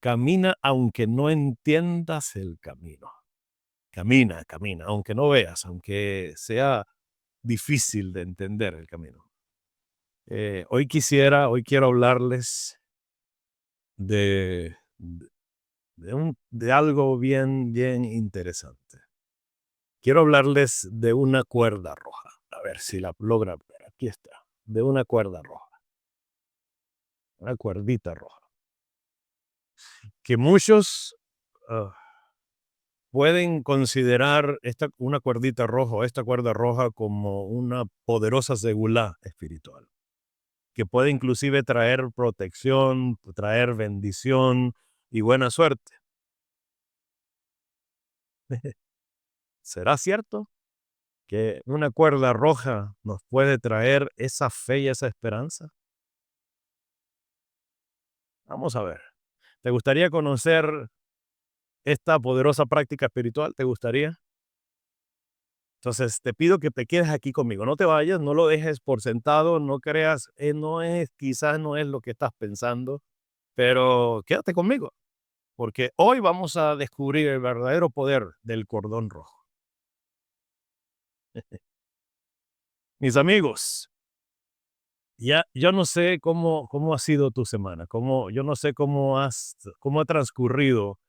Camina aunque no entiendas el camino. Camina, camina, aunque no veas, aunque sea difícil de entender el camino. Hoy quiero hablarles de algo bien, bien interesante. Quiero hablarles de una cuerda roja. A ver si la logran ver. Aquí está. De una cuerda roja. Una cuerdita roja. Que muchos ah, pueden considerar una cuerdita roja o esta cuerda roja como una poderosa segulá espiritual, que puede inclusive traer protección, traer bendición y buena suerte. ¿Será cierto que una cuerda roja nos puede traer esa fe y esa esperanza? Vamos a ver. ¿Te gustaría conocer esta poderosa práctica espiritual? ¿Te gustaría? Entonces te pido que te quedes aquí conmigo, no te vayas, no lo dejes por sentado, no creas, quizás no es lo que estás pensando, pero quédate conmigo, porque hoy vamos a descubrir el verdadero poder del cordón rojo. Mis amigos, ya yo no sé cómo ha sido tu semana, yo no sé cómo ha transcurrido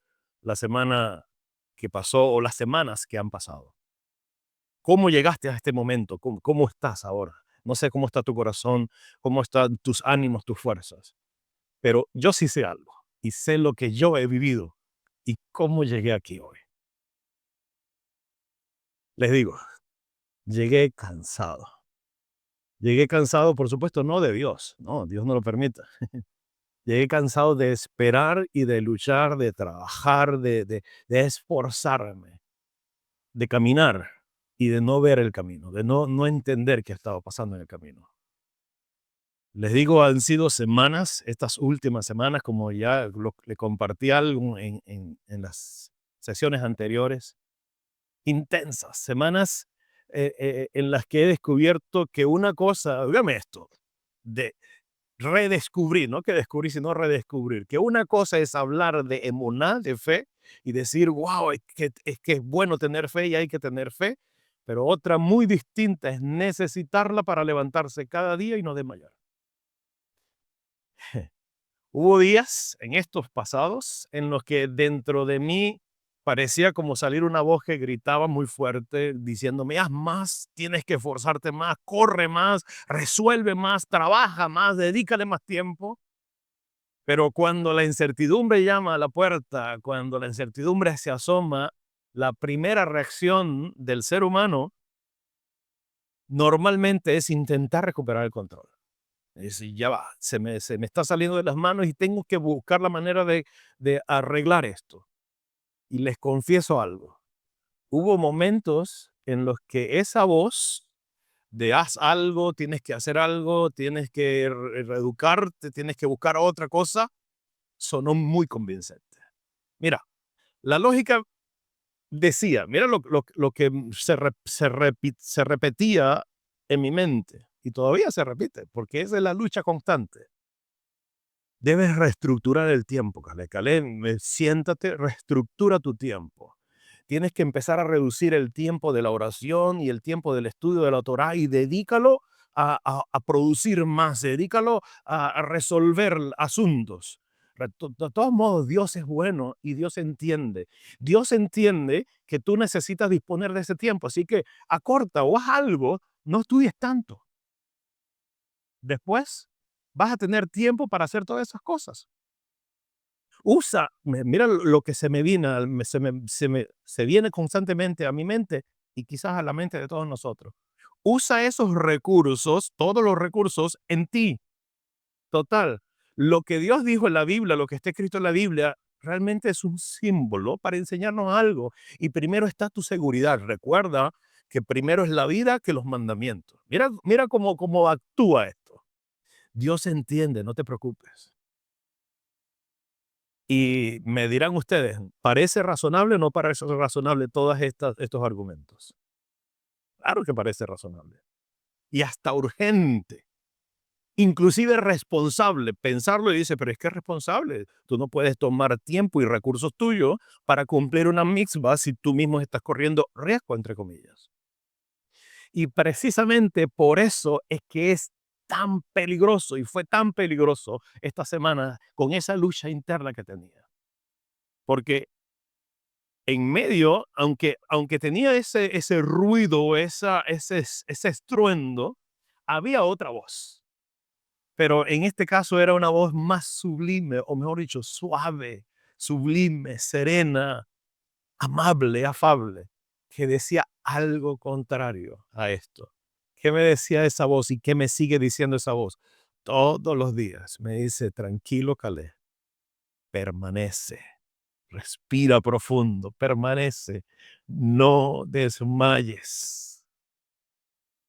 la semana que pasó o las semanas que han pasado. ¿Cómo llegaste a este momento? ¿Cómo estás ahora? No sé cómo está tu corazón, cómo están tus ánimos, tus fuerzas, pero yo sí sé algo y sé lo que yo he vivido y cómo llegué aquí hoy. Les digo, llegué cansado. Llegué cansado, por supuesto, no de Dios, no, Dios no lo permita. Llegué cansado de esperar y de luchar, de trabajar, de esforzarme, de caminar y de no ver el camino, de no entender qué estaba pasando en el camino. Les digo, han sido semanas, estas últimas semanas, como ya le compartí algo en las sesiones anteriores, intensas, semanas en las que he descubierto que una cosa, dígame esto, de redescubrir, no que descubrir, sino redescubrir, que una cosa es hablar de emuná, de fe, y decir, wow, es que es bueno tener fe y hay que tener fe, pero otra muy distinta es necesitarla para levantarse cada día y no desmayar. Hubo días en estos pasados en los que dentro de mí parecía como salir una voz que gritaba muy fuerte diciéndome, haz más, tienes que esforzarte más, corre más, resuelve más, trabaja más, dedícale más tiempo. Pero cuando la incertidumbre llama a la puerta, cuando la incertidumbre se asoma, la primera reacción del ser humano normalmente es intentar recuperar el control. Es decir, ya va, se me está saliendo de las manos y tengo que buscar la manera de arreglar esto. Y les confieso algo, hubo momentos en los que esa voz de haz algo, tienes que hacer algo, tienes que reeducarte, tienes que buscar otra cosa, sonó muy convincente. Mira, la lógica decía, mira lo que se repetía en mi mente y todavía se repite, porque esa es la lucha constante. Debes reestructurar el tiempo, Caleb. Caleb, siéntate, reestructura tu tiempo. Tienes que empezar a reducir el tiempo de la oración y el tiempo del estudio de la Torá y dedícalo a producir más, dedícalo a resolver asuntos. De todos modos, Dios es bueno y Dios entiende. Dios entiende que tú necesitas disponer de ese tiempo, así que acorta o haz algo, no estudies tanto. Después vas a tener tiempo para hacer todas esas cosas. Mira lo que se me viene, se viene constantemente a mi mente y quizás a la mente de todos nosotros. Usa esos recursos, todos los recursos en ti. Total, lo que Dios dijo en la Biblia, lo que está escrito en la Biblia, realmente es un símbolo para enseñarnos algo. Y primero está tu seguridad. Recuerda que primero es la vida que los mandamientos. Mira cómo actúa esto. Dios entiende, no te preocupes. Y me dirán ustedes, ¿parece razonable o no parece razonable todos estos argumentos? Claro que parece razonable. Y hasta urgente. inclusive responsable. Pensarlo y dice, pero es que es responsable. Tú no puedes tomar tiempo y recursos tuyos para cumplir una mitzvah si tú mismo estás corriendo riesgo, entre comillas. Y precisamente por eso es que es tan peligroso y fue tan peligroso esta semana con esa lucha interna que tenía. Porque en medio, aunque tenía ese ruido, ese estruendo, había otra voz. Pero en este caso era una voz más sublime, o mejor dicho, suave, sublime, serena, amable, afable, que decía algo contrario a esto. ¿Qué me decía esa voz y qué me sigue diciendo esa voz? Todos los días me dice, tranquilo, Caleb, permanece, respira profundo, permanece, no desmayes.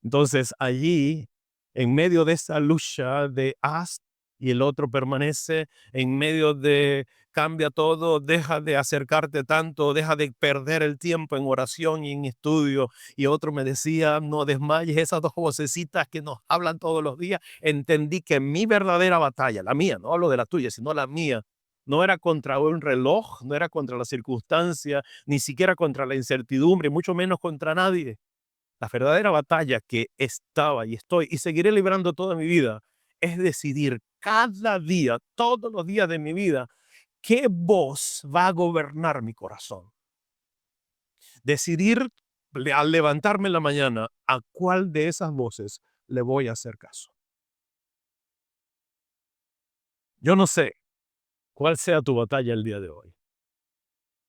Entonces allí, en medio de esa lucha de haz y el otro permanece, en medio de cambia todo, deja de acercarte tanto, deja de perder el tiempo en oración y en estudio. Y otro me decía, no desmayes, esas dos vocecitas que nos hablan todos los días. Entendí que mi verdadera batalla, la mía, no hablo de la tuya, sino la mía, no era contra un reloj, no era contra la circunstancia, ni siquiera contra la incertidumbre, mucho menos contra nadie. La verdadera batalla que estaba y estoy y seguiré librando toda mi vida es decidir cada día, todos los días de mi vida, qué voz va a gobernar mi corazón. Decidir al levantarme en la mañana a cuál de esas voces le voy a hacer caso. Yo no sé cuál sea tu batalla el día de hoy.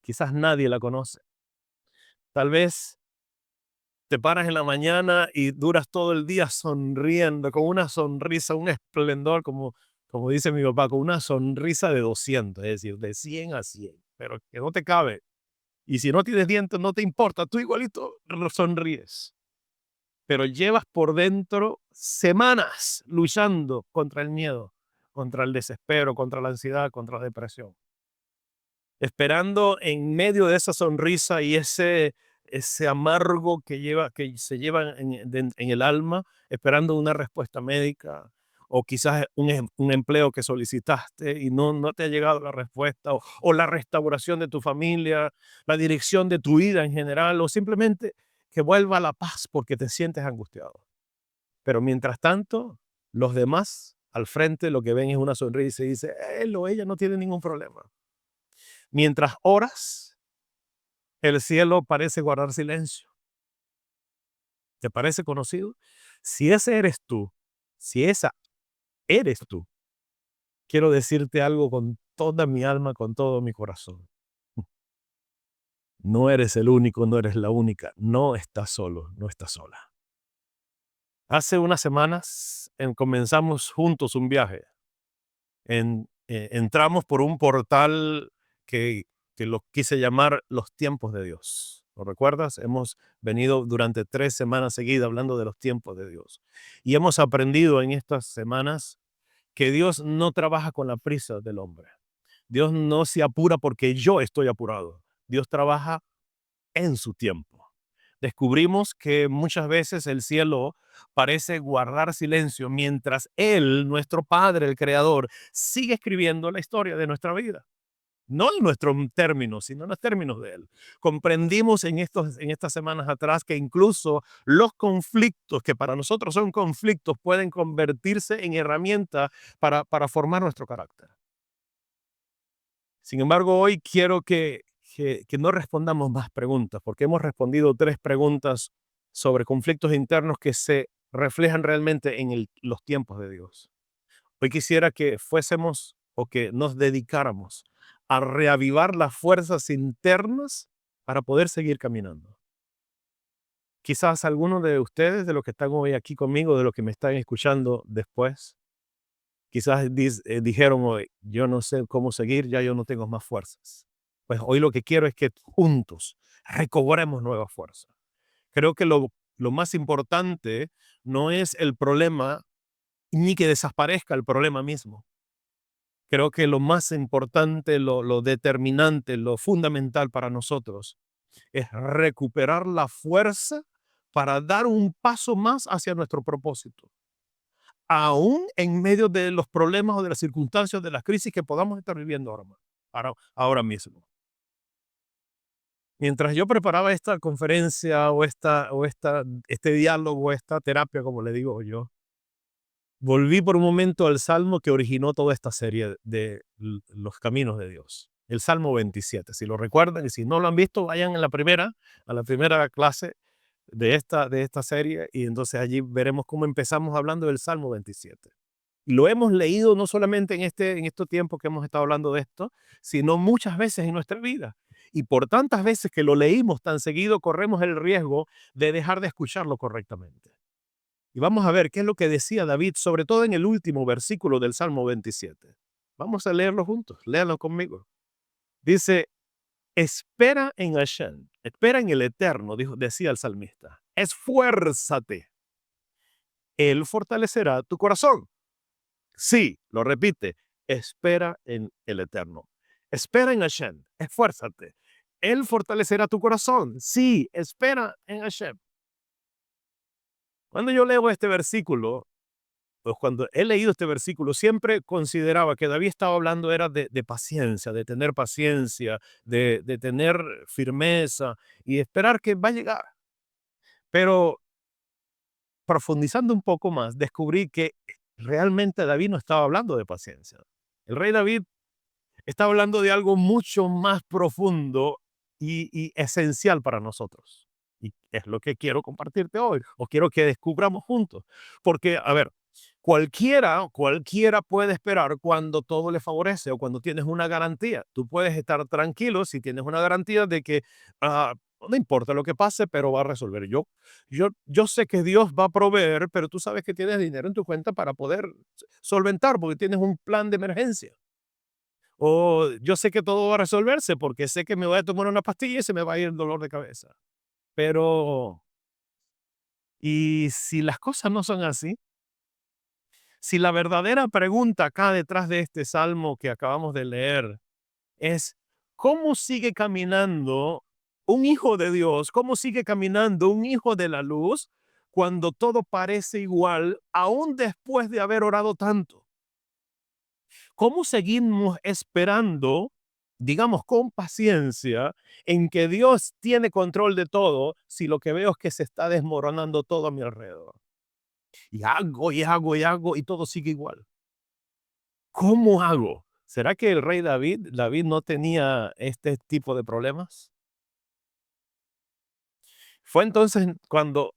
Quizás nadie la conoce. Tal vez te paras en la mañana y duras todo el día sonriendo, con una sonrisa, un esplendor, como dice mi papá, con una sonrisa de 200, es decir, de 100 a 100, pero que no te cabe. Y si no tienes dientes, no te importa, tú igualito sonríes. Pero llevas por dentro semanas luchando contra el miedo, contra el desespero, contra la ansiedad, contra la depresión, esperando en medio de esa sonrisa y ese amargo que se lleva en el alma, esperando una respuesta médica o quizás un empleo que solicitaste y no te ha llegado la respuesta, o la restauración de tu familia, la dirección de tu vida en general, o simplemente que vuelva la paz porque te sientes angustiado. Pero mientras tanto, los demás al frente lo que ven es una sonrisa y dice, él o ella no tiene ningún problema. Mientras oras, el cielo parece guardar silencio. ¿Te parece conocido? Si ese eres tú, si esa eres tú, quiero decirte algo con toda mi alma, con todo mi corazón. No eres el único, no eres la única, no estás solo, no estás sola. Hace unas semanas comenzamos juntos un viaje. Entramos por un portal que, que lo quise llamar los tiempos de Dios. ¿Lo recuerdas? Hemos venido durante 3 semanas seguidas hablando de los tiempos de Dios. Y hemos aprendido en estas semanas que Dios no trabaja con la prisa del hombre. Dios no se apura porque yo estoy apurado. Dios trabaja en su tiempo. Descubrimos que muchas veces el cielo parece guardar silencio mientras Él, nuestro Padre, el Creador, sigue escribiendo la historia de nuestra vida. No en nuestros términos, sino en los términos de Él. Comprendimos en estas semanas atrás que incluso los conflictos que para nosotros son conflictos pueden convertirse en herramientas para formar nuestro carácter. Sin embargo, hoy quiero que no respondamos más preguntas, porque hemos respondido 3 preguntas sobre conflictos internos que se reflejan realmente en los tiempos de Dios. Hoy quisiera que fuésemos o que nos dedicáramos a reavivar las fuerzas internas para poder seguir caminando. Quizás algunos de ustedes, de los que están hoy aquí conmigo, de los que me están escuchando después, quizás dijeron hoy, yo no sé cómo seguir, ya yo no tengo más fuerzas. Pues hoy lo que quiero es que juntos recobremos nueva fuerza. Creo que lo más importante no es el problema ni que desaparezca el problema mismo. Creo que lo más importante, lo determinante, lo fundamental para nosotros es recuperar la fuerza para dar un paso más hacia nuestro propósito. aún en medio de los problemas o de las circunstancias, de las crisis que podamos estar viviendo ahora mismo. Mientras yo preparaba esta conferencia este diálogo, esta terapia, como le digo yo, volví por un momento al salmo que originó toda esta serie de los caminos de Dios. El Salmo 27. Si lo recuerdan y si no lo han visto, vayan a la primera clase de esta serie y entonces allí veremos cómo empezamos hablando del Salmo 27. Lo hemos leído no solamente en estos tiempos que hemos estado hablando de esto, sino muchas veces en nuestra vida. Y por tantas veces que lo leímos tan seguido, corremos el riesgo de dejar de escucharlo correctamente. Y vamos a ver qué es lo que decía David, sobre todo en el último versículo del Salmo 27. Vamos a leerlo juntos, léanlo conmigo. Dice, espera en Hashem, espera en el Eterno, decía el salmista. Esfuérzate, Él fortalecerá tu corazón. Sí, lo repite, espera en el Eterno. Espera en Hashem, esfuérzate. Él fortalecerá tu corazón. Sí, espera en Hashem. Cuando yo leo este versículo, pues cuando he leído este versículo, siempre consideraba que David estaba hablando era de paciencia, de tener paciencia, de tener firmeza y esperar que va a llegar. Pero profundizando un poco más, descubrí que realmente David no estaba hablando de paciencia. El rey David está hablando de algo mucho más profundo y esencial para nosotros. Y es lo que quiero compartirte hoy, o quiero que descubramos juntos. Porque, a ver, cualquiera puede esperar cuando todo le favorece o cuando tienes una garantía. Tú puedes estar tranquilo si tienes una garantía de que no importa lo que pase, pero va a resolver. Yo sé que Dios va a proveer, pero tú sabes que tienes dinero en tu cuenta para poder solventar, porque tienes un plan de emergencia. O yo sé que todo va a resolverse porque sé que me voy a tomar una pastilla y se me va a ir el dolor de cabeza. Pero, ¿y si las cosas no son así? Si la verdadera pregunta acá detrás de este salmo que acabamos de leer es, ¿cómo sigue caminando un hijo de Dios? ¿Cómo sigue caminando un hijo de la luz cuando todo parece igual, aún después de haber orado tanto? ¿Cómo seguimos esperando, digamos, con paciencia, en que Dios tiene control de todo si lo que veo es que se está desmoronando todo a mi alrededor? Y hago, y hago, y hago, y todo sigue igual. ¿Cómo hago? ¿Será que el rey David no tenía este tipo de problemas? Fue entonces cuando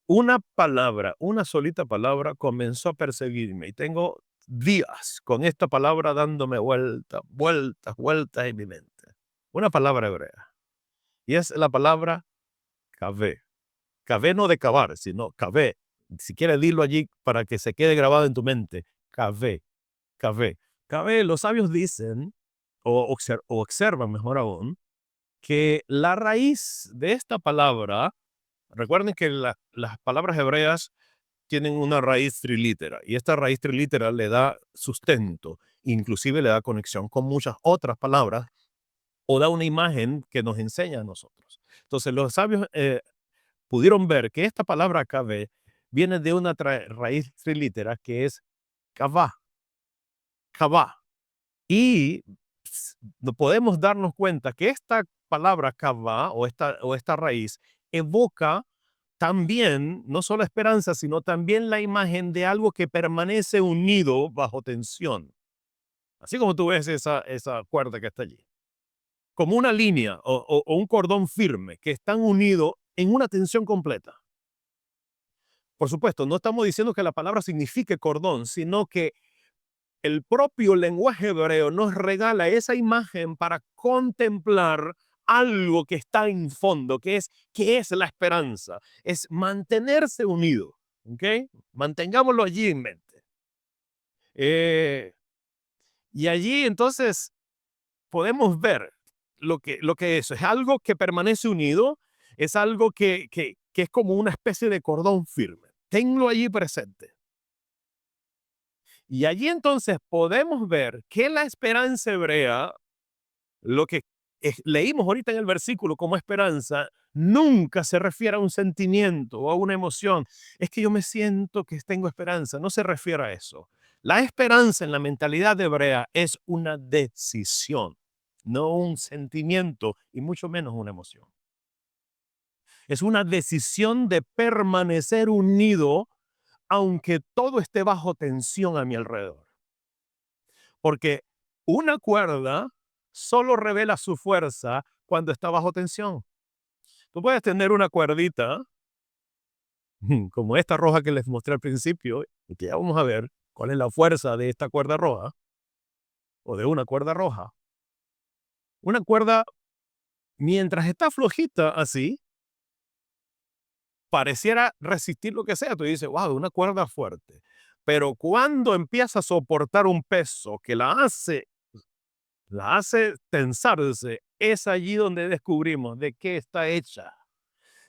una palabra, una solita palabra comenzó a perseguirme y tengo días con esta palabra dándome vueltas, vueltas, vueltas en mi mente. Una palabra hebrea y es la palabra cavé. Cavé no de cavar, sino cavé. Si quieres dilo allí para que se quede grabado en tu mente. Cavé, cavé. Cavé, los sabios dicen o observan mejor aún que la raíz de esta palabra, recuerden que las palabras hebreas tienen una raíz trilítera y esta raíz trilítera le da sustento, inclusive le da conexión con muchas otras palabras o da una imagen que nos enseña a nosotros. Entonces los sabios pudieron ver que esta palabra kaveh viene de una raíz trilítera que es kavah, kavah. Y no podemos darnos cuenta que esta palabra kavah o esta raíz evoca también, no solo esperanza, sino también la imagen de algo que permanece unido bajo tensión. Así como tú ves esa cuerda que está allí. Como una línea o un cordón firme que están unidos en una tensión completa. Por supuesto, no estamos diciendo que la palabra signifique cordón, sino que el propio lenguaje hebreo nos regala esa imagen para contemplar algo que está en fondo, que es la esperanza, es mantenerse unido, ¿ok? Mantengámoslo allí en mente. Y allí entonces podemos ver lo que es algo que permanece unido, es algo que es como una especie de cordón firme. Tenlo allí presente. Y allí entonces podemos ver que la esperanza hebrea, lo que leímos ahorita en el versículo como esperanza, nunca se refiere a un sentimiento o a una emoción. Es que yo me siento que tengo esperanza. No se refiere a eso. La esperanza en la mentalidad hebrea es una decisión, no un sentimiento y mucho menos una emoción. Es una decisión de permanecer unido aunque todo esté bajo tensión a mi alrededor. Porque una cuerda solo revela su fuerza cuando está bajo tensión. Tú puedes tener una cuerdita, como esta roja que les mostré al principio, y que ya vamos a ver cuál es la fuerza de esta cuerda roja o de una cuerda roja. Una cuerda, mientras está flojita así, pareciera resistir lo que sea. Tú dices, wow, una cuerda fuerte. Pero cuando empieza a soportar un peso que la hace tensarse, es allí donde descubrimos de qué está hecha.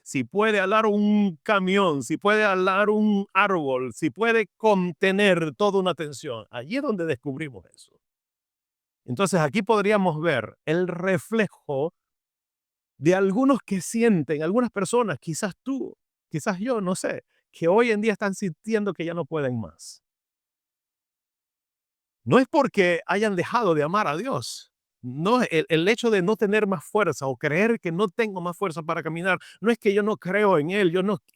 Si puede alar un camión, si puede alar un árbol, si puede contener toda una tensión, allí es donde descubrimos eso. Entonces aquí podríamos ver el reflejo de algunos que sienten, algunas personas, quizás tú, quizás yo, no sé, que hoy en día están sintiendo que ya no pueden más. No es porque hayan dejado de amar a Dios. No, el hecho de no tener más fuerza o creer que no tengo más fuerza para caminar, no es que yo no creo en Él,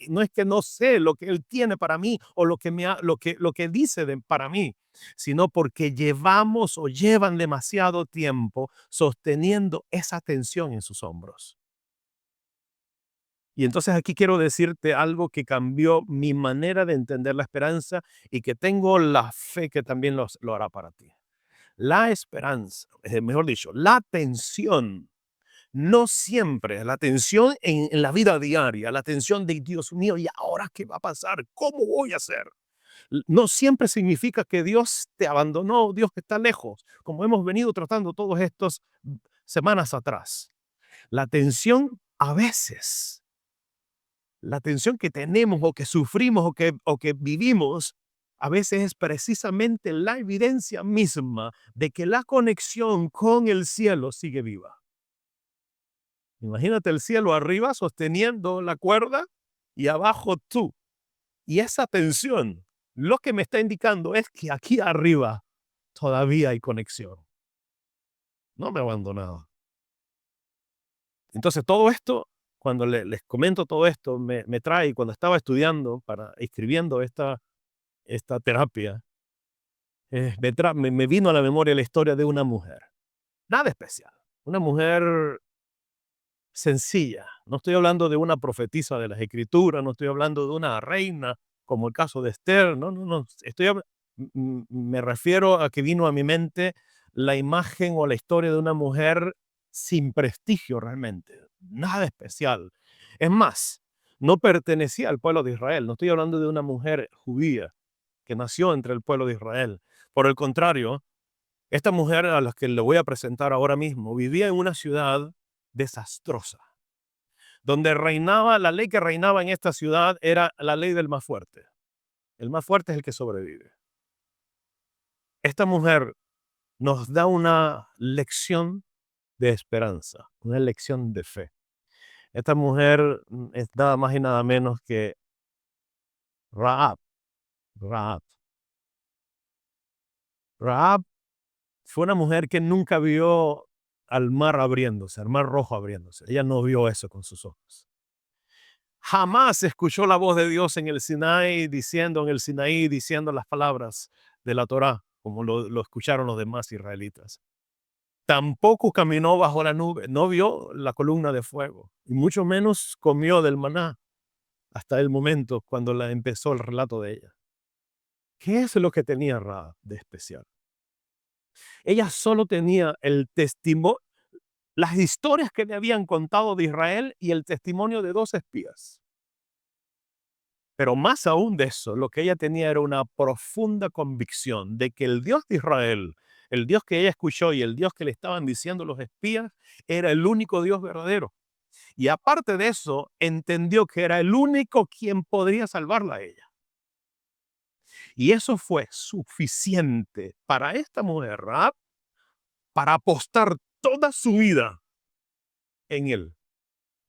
no es que no sé lo que Él tiene para mí o lo que dice para mí, sino porque llevamos o llevan demasiado tiempo sosteniendo esa tensión en sus hombros. Y entonces aquí quiero decirte algo que cambió mi manera de entender la esperanza y que tengo la fe que también lo hará para ti. La esperanza, mejor dicho, la tensión, no siempre, la tensión en la vida diaria, la tensión de Dios mío, ¿y ahora qué va a pasar? ¿Cómo voy a hacer? No siempre significa que Dios te abandonó, Dios que está lejos, como hemos venido tratando todas estas semanas atrás. La tensión a veces, la tensión que tenemos o que sufrimos o que vivimos, a veces es precisamente la evidencia misma de que la conexión con el cielo sigue viva. Imagínate el cielo arriba sosteniendo la cuerda y abajo tú. Y esa tensión lo que me está indicando es que aquí arriba todavía hay conexión. No me he abandonado. Entonces todo esto, cuando les comento todo esto, me trae, cuando estaba estudiando, escribiendo esta terapia, me vino a la memoria la historia de una mujer. Nada especial. Una mujer sencilla. No estoy hablando de una profetisa de las escrituras, no estoy hablando de una reina como el caso de Esther. No, no, no. Me refiero a que vino a mi mente la imagen o la historia de una mujer sin prestigio realmente. Nada especial. Es más, no pertenecía al pueblo de Israel. No estoy hablando de una mujer judía que nació entre el pueblo de Israel. Por el contrario, esta mujer a la que le voy a presentar ahora mismo vivía en una ciudad desastrosa, donde la ley que reinaba en esta ciudad era la ley del más fuerte. El más fuerte es el que sobrevive. Esta mujer nos da una lección de esperanza, una lección de fe. Esta mujer es nada más y nada menos que Rahab. Rahab. Rahab fue una mujer que nunca vio al mar abriéndose, al mar rojo abriéndose. Ella no vio eso con sus ojos. Jamás escuchó la voz de Dios en el Sinaí diciendo las palabras de la Torá, como lo escucharon los demás israelitas. Tampoco caminó bajo la nube, no vio la columna de fuego, y mucho menos comió del maná hasta el momento cuando empezó el relato de ella. ¿Qué es lo que tenía Rahab de especial? Ella solo tenía el testimonio, las historias que le habían contado de Israel y el testimonio de 2 espías. Pero más aún de eso, lo que ella tenía era una profunda convicción de que el Dios de Israel, el Dios que ella escuchó y el Dios que le estaban diciendo los espías, era el único Dios verdadero. Y aparte de eso, entendió que era el único quien podría salvarla a ella. Y eso fue suficiente para esta mujer, Rahab, para apostar toda su vida en él.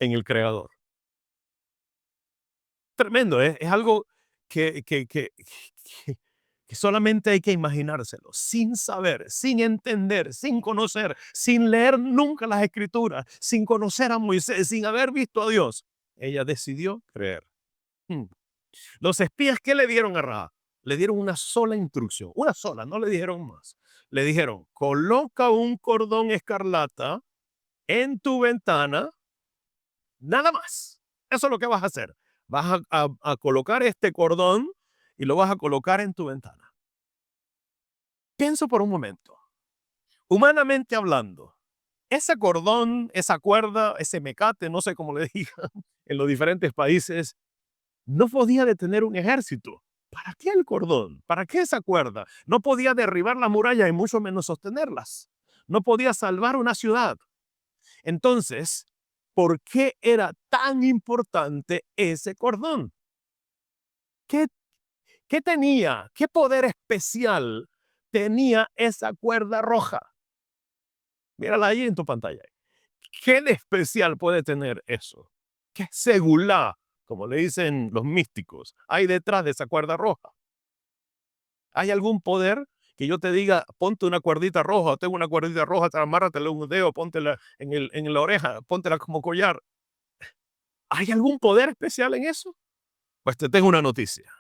en el Creador. Tremendo, ¿eh? Es algo que, que solamente hay que imaginárselo, sin saber, sin entender, sin conocer, sin leer nunca las escrituras, sin conocer a Moisés, sin haber visto a Dios. Ella decidió creer. Hmm. Los espías, ¿qué le dieron a Rahab? Le dieron una sola instrucción, una sola, no le dijeron más. Le dijeron, coloca un cordón escarlata en tu ventana, nada más. Eso es lo que vas a hacer. Vas a colocar este cordón y lo vas a colocar en tu ventana. Pienso por un momento, humanamente hablando, ese cordón, esa cuerda, ese mecate, no sé cómo le digan en los diferentes países, no podía detener un ejército. ¿Para qué el cordón? ¿Para qué esa cuerda? No podía derribar la muralla y mucho menos sostenerlas. No podía salvar una ciudad. Entonces, ¿por qué era tan importante ese cordón? ¿Qué, qué tenía? ¿Qué poder especial tenía esa cuerda roja? Mírala ahí en tu pantalla. ¿Qué de especial puede tener eso? ¿Qué segulá, como le dicen los místicos, hay detrás de esa cuerda roja? ¿Hay algún poder que yo te diga, ponte una cuerdita roja, tengo una cuerdita roja, amárratela en un dedo, póntela en la oreja, póntela como collar? ¿Hay algún poder especial en eso? Pues te tengo una noticia.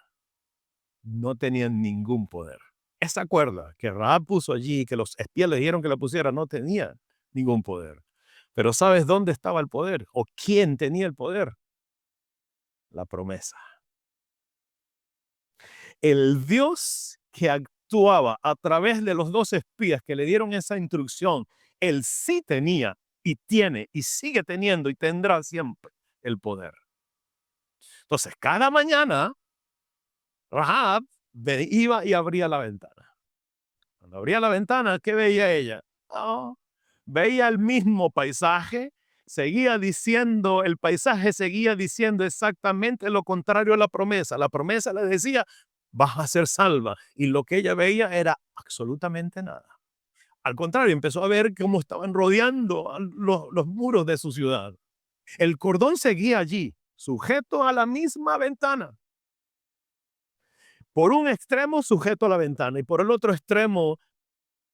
No tenían ningún poder. Esa cuerda que Rahab puso allí, que los espías le dijeron que la pusiera, no tenía ningún poder. Pero ¿sabes dónde estaba el poder? ¿O quién tenía el poder? La promesa. El Dios que actuaba a través de los dos espías que le dieron esa instrucción, él sí tenía y tiene y sigue teniendo y tendrá siempre el poder. Entonces, cada mañana, Rahab iba y abría la ventana. Cuando abría la ventana, ¿qué veía ella? Oh, veía el mismo paisaje, seguía diciendo, el paisaje seguía diciendo exactamente lo contrario a la promesa. La promesa le decía, vas a ser salva. Y lo que ella veía era absolutamente nada. Al contrario, empezó a ver cómo estaban rodeando los muros de su ciudad. El cordón seguía allí, sujeto a la misma ventana. Por un extremo sujeto a la ventana y por el otro extremo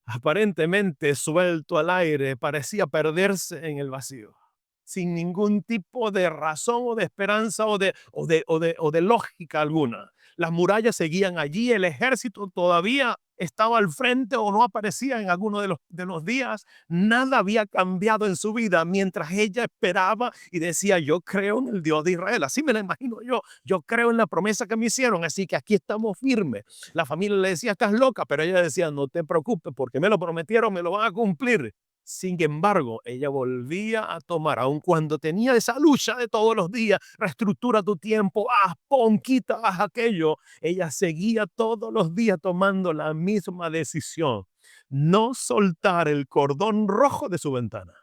aparentemente suelto al aire, parecía perderse en el vacío, sin ningún tipo de razón o de esperanza o de lógica alguna. Las murallas seguían allí, el ejército todavía estaba al frente o no aparecía en alguno de los días. Nada había cambiado en su vida mientras ella esperaba y decía, yo creo en el Dios de Israel. Así me lo imagino yo creo en la promesa que me hicieron, así que aquí estamos firmes. La familia le decía, estás loca, pero ella decía, no te preocupes porque me lo prometieron, me lo van a cumplir. Sin embargo, ella volvía a tomar, aun cuando tenía esa lucha de todos los días, reestructura tu tiempo, pon, quita, haz aquello. Ella seguía todos los días tomando la misma decisión, no soltar el cordón rojo de su ventana.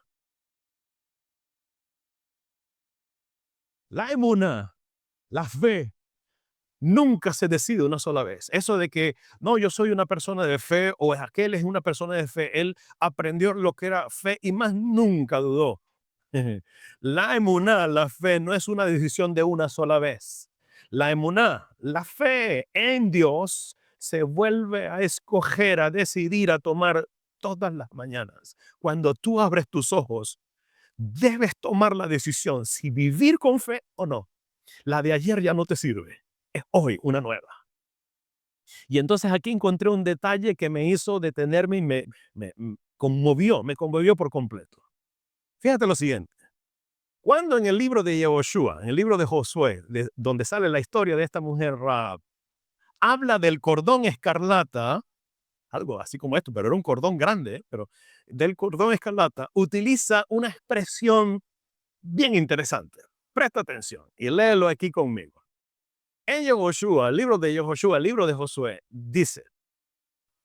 La emuná, la fe, nunca se decide una sola vez. Eso de que, no, yo soy una persona de fe o aquel es una persona de fe, él aprendió lo que era fe y más nunca dudó. La emuná, la fe, no es una decisión de una sola vez. La emuná, la fe en Dios, se vuelve a escoger, a decidir, a tomar todas las mañanas. Cuando tú abres tus ojos, debes tomar la decisión si vivir con fe o no. La de ayer ya no te sirve. Es hoy una nueva. Y entonces aquí encontré un detalle que me hizo detenerme y me conmovió por completo. Fíjate lo siguiente. Cuando en el libro de Yehoshua, en el libro de Josué, donde sale la historia de esta mujer Rahab, habla del cordón escarlata, algo así como esto, pero era un cordón grande, pero del cordón escarlata, utiliza una expresión bien interesante. Presta atención y léelo aquí conmigo. En Yehoshua, el libro de Yehoshua, el libro de Josué, dice,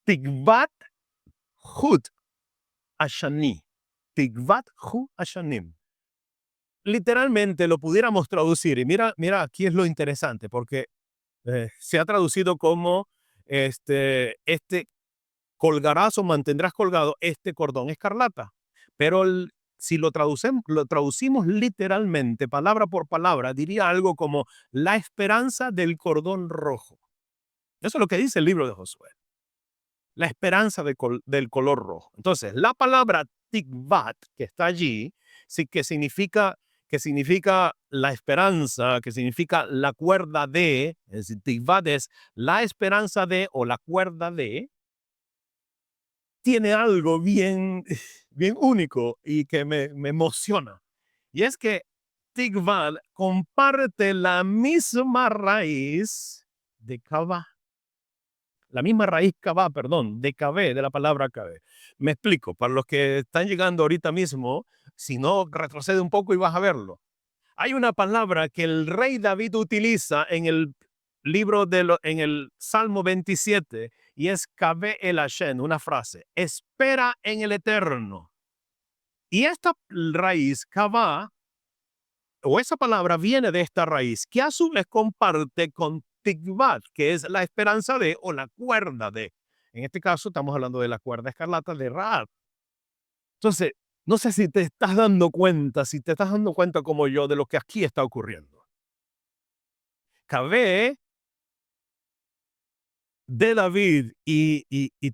Tikvat Hud Ashani. Tikvat Hud Ashanim. Literalmente lo pudiéramos traducir, y mira, aquí es lo interesante, porque se ha traducido como este colgarás o mantendrás colgado este cordón escarlata. Pero si lo traducimos literalmente, palabra por palabra, diría algo como la esperanza del cordón rojo. Eso es lo que dice el libro de Josué. La esperanza del color rojo. Entonces, la palabra tikvat, que está allí, sí, que significa la esperanza, que significa la cuerda de, es decir, tikvat es la esperanza de o la cuerda de, tiene algo bien, bien único y que me emociona. Y es que tikvat comparte la misma raíz de kavah. La misma raíz kavah, perdón, de kaveh, de la palabra kaveh. Me explico, para los que están llegando ahorita mismo, si no, retrocede un poco y vas a verlo. Hay una palabra que el rey David utiliza en el en el Salmo 27 y es kaveh el Hashem, una frase, espera en el Eterno. Y esta raíz kavah, o esa palabra viene de esta raíz, que a su vez comparte con tikvat, que es la esperanza de o la cuerda de. En este caso estamos hablando de la cuerda escarlata de Rahab. Entonces, no sé si te estás dando cuenta, si te estás dando cuenta como yo de lo que aquí está ocurriendo. Kaveh de David y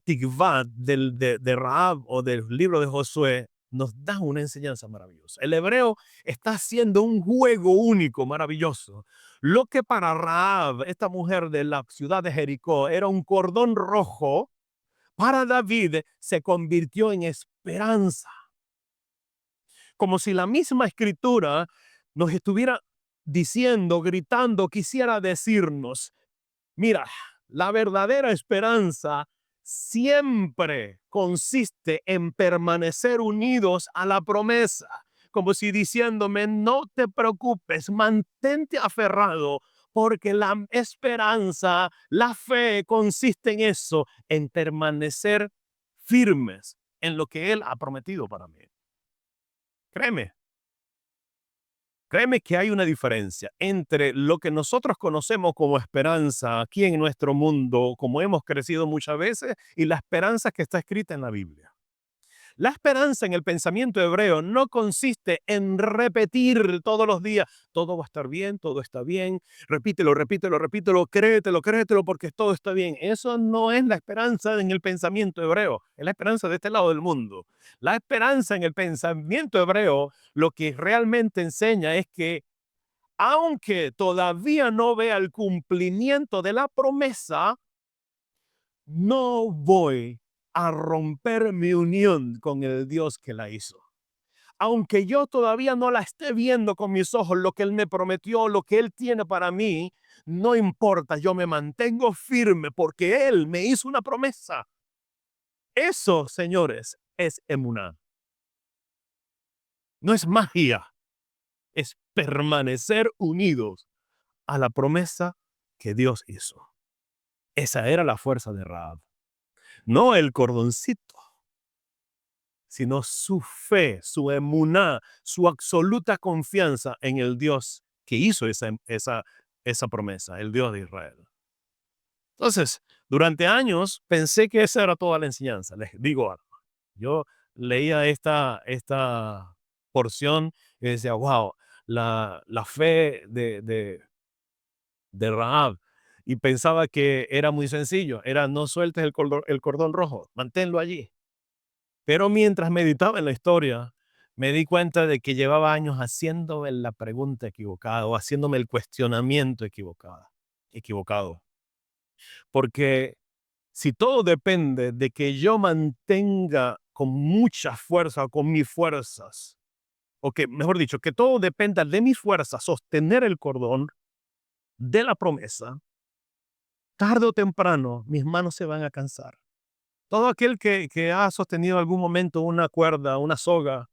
Tikvat de Rahab o del libro de Josué nos da una enseñanza maravillosa. El hebreo está haciendo un juego único, maravilloso. Lo que para Rahab, esta mujer de la ciudad de Jericó, era un cordón rojo, para David se convirtió en esperanza. Como si la misma escritura nos estuviera diciendo, gritando, quisiera decirnos, mira, la verdadera esperanza siempre consiste en permanecer unidos a la promesa, como si diciéndome, no te preocupes, mantente aferrado, porque la esperanza, la fe consiste en eso, en permanecer firmes en lo que Él ha prometido para mí. Créeme, créeme que hay una diferencia entre lo que nosotros conocemos como esperanza aquí en nuestro mundo, como hemos crecido muchas veces, y la esperanza que está escrita en la Biblia. La esperanza en el pensamiento hebreo no consiste en repetir todos los días, todo va a estar bien, todo está bien, repítelo, repítelo, repítelo, créetelo, créetelo, porque todo está bien. Eso no es la esperanza en el pensamiento hebreo, es la esperanza de este lado del mundo. La esperanza en el pensamiento hebreo lo que realmente enseña es que aunque todavía no vea el cumplimiento de la promesa, no voy a romper mi unión con el Dios que la hizo. Aunque yo todavía no la esté viendo con mis ojos, lo que Él me prometió, lo que Él tiene para mí, no importa, yo me mantengo firme porque Él me hizo una promesa. Eso, señores, es emuná. No es magia, es permanecer unidos a la promesa que Dios hizo. Esa era la fuerza de Rahab. No el cordoncito, sino su fe, su emuná, su absoluta confianza en el Dios que hizo esa promesa, el Dios de Israel. Entonces, durante años pensé que esa era toda la enseñanza. Les digo algo. Yo leía esta porción y decía, wow, la fe de Rahab. Y pensaba que era muy sencillo, era no sueltes el cordón rojo, manténlo allí. Pero mientras meditaba en la historia, me di cuenta de que llevaba años haciéndome la pregunta equivocada o haciéndome el cuestionamiento equivocado. Porque si todo depende de que yo mantenga con mucha fuerza o con mis fuerzas, o que, mejor dicho, que todo dependa de mis fuerzas, sostener el cordón de la promesa, tarde o temprano mis manos se van a cansar. Todo aquel que ha sostenido algún momento una cuerda, una soga,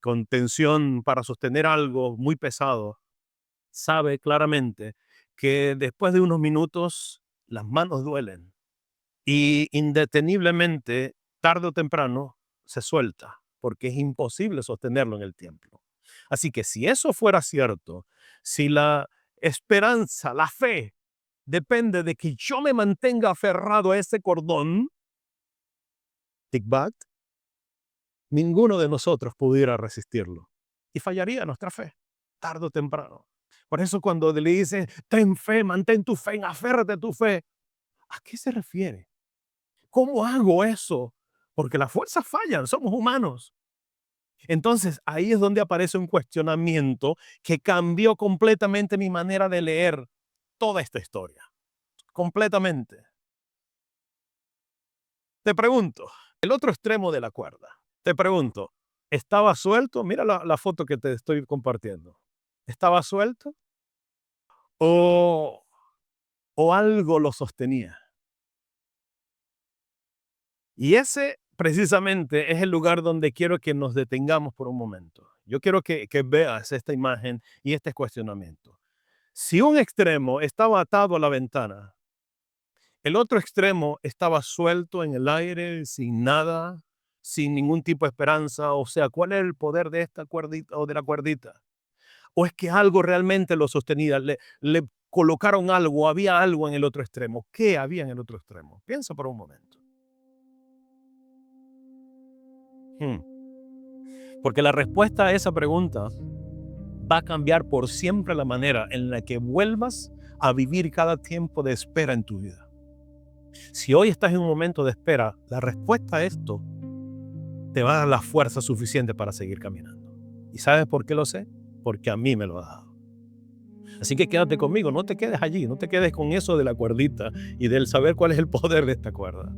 con tensión para sostener algo muy pesado, sabe claramente que después de unos minutos las manos duelen y indeteniblemente, tarde o temprano, se suelta, porque es imposible sostenerlo en el tiempo. Así que si eso fuera cierto, si la esperanza, la fe, depende de que yo me mantenga aferrado a ese cordón, tikvat, ninguno de nosotros pudiera resistirlo. Y fallaría nuestra fe, tarde o temprano. Por eso cuando le dicen, ten fe, mantén tu fe, aférrate a tu fe, ¿a qué se refiere? ¿Cómo hago eso? Porque las fuerzas fallan, somos humanos. Entonces ahí es donde aparece un cuestionamiento que cambió completamente mi manera de leer toda esta historia. Completamente. Te pregunto, el otro extremo de la cuerda. Te pregunto, ¿estaba suelto? Mira la foto que te estoy compartiendo. ¿Estaba suelto o, o algo lo sostenía? Y ese precisamente es el lugar donde quiero que nos detengamos por un momento. Yo quiero que veas esta imagen y este cuestionamiento. Si un extremo estaba atado a la ventana, el otro extremo estaba suelto en el aire, sin nada, sin ningún tipo de esperanza. O sea, ¿cuál es el poder de esta cuerdita o de la cuerdita? ¿O es que algo realmente lo sostenía? Le colocaron algo, había algo en el otro extremo. ¿Qué había en el otro extremo? Piensa por un momento. Hmm. Porque la respuesta a esa pregunta va a cambiar por siempre la manera en la que vuelvas a vivir cada tiempo de espera en tu vida. Si hoy estás en un momento de espera, la respuesta a esto te va a dar la fuerza suficiente para seguir caminando. ¿Y sabes por qué lo sé? Porque a mí me lo ha dado. Así que quédate conmigo, no te quedes allí, no te quedes con eso de la cuerdita y del saber cuál es el poder de esta cuerda.